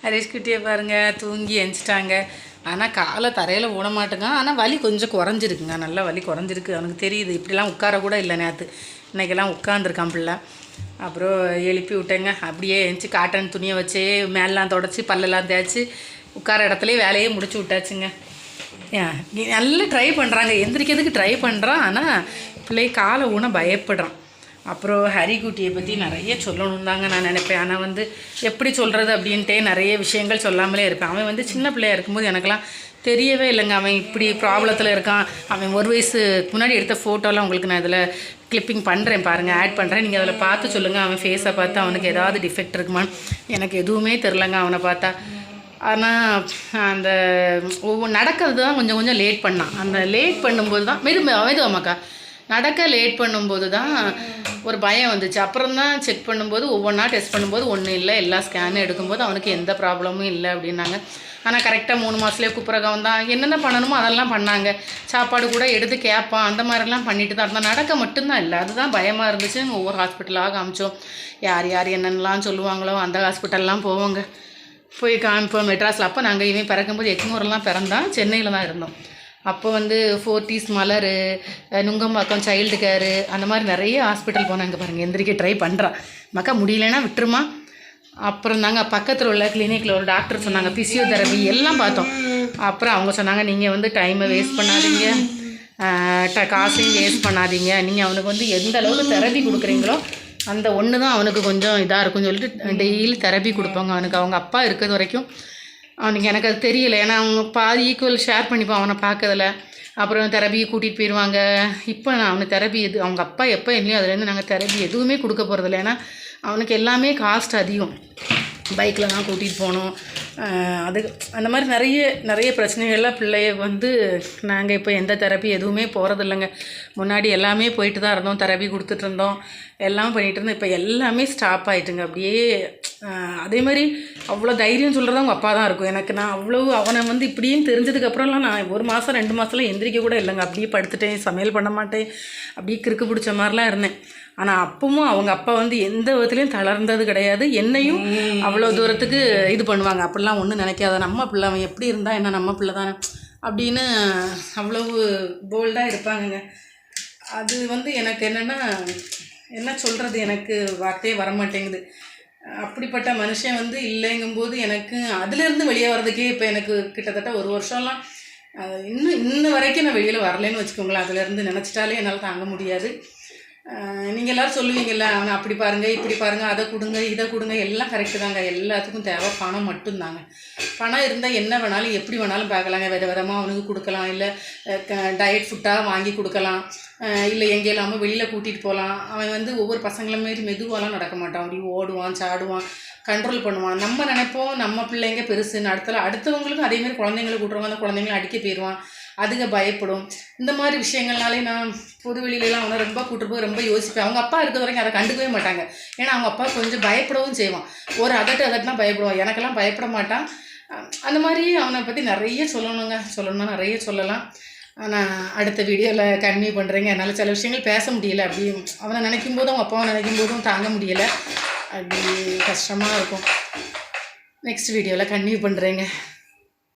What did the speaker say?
ஹரிஷ் குட்டியை பாருங்கள் தூங்கி எந்திச்சிட்டாங்க. ஆனால் காலை தரையில் ஓட மாட்டேங்கான். ஆனால் வலி கொஞ்சம் குறைஞ்சிருக்குங்க, நல்லா வலி குறைஞ்சிருக்கு. அவனுக்கு தெரியுது. இப்படிலாம் உட்கார கூட இல்லை நேற்று, இன்றைக்கெல்லாம் உட்காந்துருக்கான் பிள்ளை. அப்புறம் எழுப்பி விட்டேங்க. அப்படியே எழுந்துச்சி காட்டன் துணியை வச்சே மேலெலாம் தொடச்சி பல்லெல்லாம் தேய்ச்சி உட்கார இடத்துலேயே வேலையே முடிச்சு விட்டாச்சுங்க. நல்லா ட்ரை பண்ணுறாங்க, எந்திரிக்கிறதுக்கு ட்ரை பண்ணுறான். ஆனால் பிள்ளை காலை ஊன பயப்படுறான். அப்புறம் ஹரிக்குட்டியை பற்றி நிறைய சொல்லணும் தாங்க நான் நினைப்பேன். ஆனால் வந்து எப்படி சொல்கிறது அப்படின்ட்டே நிறைய விஷயங்கள் சொல்லாமலே இருப்பேன். அவன் சின்ன பிள்ளையாக இருக்கும்போது எனக்கெல்லாம் தெரியவே இல்லைங்க அவன் இப்படி ப்ராப்ளத்தில் இருக்கான். அவன் 1 வயசு முன்னாடி எடுத்த ஃபோட்டோலாம் உங்களுக்கு நான் இதில் கிளிப்பிங் பண்ணுறேன் பாருங்கள், ஆட் பண்ணுறேன். நீங்கள் அதில் பார்த்து சொல்லுங்கள் அவன் ஃபேஸை பார்த்து அவனுக்கு ஏதாவது டிஃபெக்ட் இருக்குமான்னு. எனக்கு எதுவுமே தெரிலங்க அவனை பார்த்தா. ஆனால் அந்த நடக்கிறது தான் கொஞ்சம் கொஞ்சம் லேட் பண்ணான். அந்த லேட் பண்ணும்போது தான் மெதுவாமாக்கா நடக்க லேட் பண்ணும்போது தான் ஒரு பயம் வந்துச்சு. அப்புறம் தான் செக் பண்ணும்போது ஒவ்வொன்றா டெஸ்ட் பண்ணும்போது ஒன்றும் இல்லை, எல்லா ஸ்கேனும் எடுக்கும்போது அவனுக்கு எந்த ப்ராப்ளமும் இல்லை அப்படின்னாங்க. ஆனால் கரெக்டாக 3 மாதத்துலேயே குப்புரகம் தான் என்னென்ன பண்ணணுமோ அதெல்லாம் பண்ணாங்க. சாப்பாடு கூட எடுத்து கேட்பான், அந்த மாதிரிலாம் பண்ணிட்டு தான் இருந்தான். நடக்க மட்டும்தான் இல்லை, அதுதான் பயமாக இருந்துச்சு. ஒவ்வொரு ஹாஸ்பிட்டலாக காமிச்சோம். யார் யார் என்னென்னலாம் சொல்லுவாங்களோ அந்த ஹாஸ்பிட்டல்லாம் போவோங்க, போய் காமிப்போம். மெட்ராஸில் அப்போ நாங்கள் இவன் பிறக்கும்போது எக்மூரெலாம் பிறந்தான், சென்னையில் தான் இருந்தோம். அப்போ ஃபோர்ட்டிஸ் மலர், நுங்கம்பாக்கம் சைல்டு கேரு, அந்த மாதிரி நிறைய ஹாஸ்பிட்டல் போனாங்க பாருங்கள். எந்திரிக்க ட்ரை பண்ணுறான். மக்கா முடியலன்னா விட்டுருமா. அப்புறம் தாங்க பக்கத்தில் உள்ள கிளினிக்கில் ஒரு டாக்டர் சொன்னாங்க, ஃபிசியோதெரபி எல்லாம் பார்த்தோம். அப்புறம் அவங்க சொன்னாங்க, நீங்கள் டைமை வேஸ்ட் பண்ணாதீங்க, காசையும் வேஸ்ட் பண்ணாதீங்க. நீங்கள் அவனுக்கு எந்த அளவுக்கு தெரப்பி கொடுக்குறீங்களோ அந்த ஒன்று தான் அவனுக்கு கொஞ்சம் இதாக இருக்கும்னு சொல்லிட்டு டெய்லி தெரப்பி கொடுப்பாங்க அவனுக்கு. அவங்க அப்பா இருக்கிறது வரைக்கும் அவனுக்கு எனக்கு அது தெரியலை. ஏன்னா அவங்க பாதி ஈக்குவல் ஷேர் பண்ணிப்பான் அவனை பார்க்கறதில்ல. அப்புறம் தெரப்பியை கூட்டிகிட்டு போயிடுவாங்க. இப்போ நான் அவனுக்கு தெரப்பி அவங்க அப்பா எப்போ இல்லையோ அதுலேருந்து நாங்கள் தெரப்பி எதுவுமே கொடுக்க போகிறதில்ல. ஏன்னா அவனுக்கு எல்லாமே காஸ்ட் அதிகம். பைக்கில் தான் கூட்டிகிட்டு போகணும். அது அந்த மாதிரி நிறைய பிரச்சனைகள்லாம் பிள்ளைய நாங்கள் இப்போ எந்த தெரப்பி எதுவுமே போகிறதில்லைங்க. முன்னாடி எல்லாமே போயிட்டு தான் இருந்தோம், தெரப்பி கொடுத்துட்டு இருந்தோம், எல்லாம் பண்ணிகிட்டு இருந்தோம். இப்போ எல்லாமே ஸ்டாப் ஆகிட்டுங்க. அப்படியே அதே மாதிரி அவ்வளோ தைரியம் சொல்கிறது அவங்க அப்பா தான் இருக்கும் எனக்கு. நான் அவனை இப்படின்னு தெரிஞ்சதுக்கப்புறம்லாம் நான் 1 மாதம் 2 மாதம்லாம் எந்திரிக்க கூட இல்லைங்க. அப்படியே படுத்துட்டேன், சமையல் பண்ண மாட்டேன், அப்படியே கிறுக்கு பிடிச்ச மாதிரிலாம் இருந்தேன். ஆனால் அப்பவும் அவங்க அப்பா எந்த விதத்துலையும் தளர்ந்தது கிடையாது. என்னையும் அவ்வளோ தூரத்துக்கு இது பண்ணுவாங்க. அப்படிலாம் ஒன்றும் நினைக்காத, நம்ம பிள்ளை அவன் எப்படி இருந்தால் என்ன, நம்ம பிள்ளை தானே அப்படின்னு அவ்வளவு போல்டாக இருப்பாங்கங்க. அது எனக்கு என்னென்னா என்ன சொல்கிறது, எனக்கு வார்த்தையே வரமாட்டேங்குது. அப்படிப்பட்ட மனுஷன் இல்லைங்கும்போது எனக்கு அதுலேருந்து வெளியே வர்றதுக்கே இப்போ எனக்கு கிட்டத்தட்ட 1 வருஷம்லாம் இன்ன வரைக்கும் நான் வெளியில் வரலேன்னு வச்சுக்கோங்களேன். அதுலேருந்து நினச்சிட்டாலே என்னால் தாங்க முடியாது. நீங்கள் எல்லோரும் சொல்லுவீங்கள்ல, அவனை அப்படி பாருங்கள் இப்படி பாருங்கள், அதை கொடுங்க இதை கொடுங்க, எல்லாம் கரெக்டு தாங்க. எல்லாத்துக்கும் தேவை பணம் மட்டும்தாங்க. பணம் இருந்தால் என்ன வேணாலும் எப்படி வேணாலும் பார்க்கலாங்க. விதமாக அவனுக்கு கொடுக்கலாம், இல்லை டயட் ஃபுட்டாக வாங்கி கொடுக்கலாம், இல்லை எங்கே இல்லாமல் வெளியில் கூட்டிகிட்டு போகலாம். அவன் ஒவ்வொரு பசங்களை மாரி மெதுவாலாம் நடக்க மாட்டான். அப்படி ஓடுவான், சாடுவான், கண்ட்ரோல் பண்ணுவான். நம்ம நினைப்போம் நம்ம பிள்ளைங்க பெருசுன்னு. அடுத்தவங்களுக்கும் அதேமாதிரி குழந்தைங்களை கூட்டுறவங்க அந்த குழந்தைங்களை அடிக்க போயிடுவான், அதுங்க பயப்படும். இந்த மாதிரி விஷயங்கள்னாலே நான் பொது வெளியிலலாம் அவனை ரொம்ப கூட்டுறப்போ ரொம்ப யோசிப்பேன். அவங்க அப்பா இருக்கிற வரைக்கும் அதை கண்டுக்கவே மாட்டாங்க. ஏன்னா அவங்க அப்பா கொஞ்சம் பயப்படவும் செய்வான். ஒரு அதட்டுனா பயப்படுவான், எனக்கெல்லாம் பயப்பட மாட்டான். அந்த மாதிரி அவனை பற்றி நிறைய சொல்லணும்னா நிறைய சொல்லலாம். நான் அடுத்த வீடியோவில் கன்டினியூ பண்ணுறேங்க. என்னால் சில விஷயங்கள் பேச முடியலை. அப்படி அவனை நினைக்கும் போதும் அவங்க அப்பாவை நினைக்கும் போதும் தாங்க முடியலை. அப்படி கஷ்டமாக இருக்கும். நெக்ஸ்ட் வீடியோவில் கன்டினியூ பண்ணுறேங்க.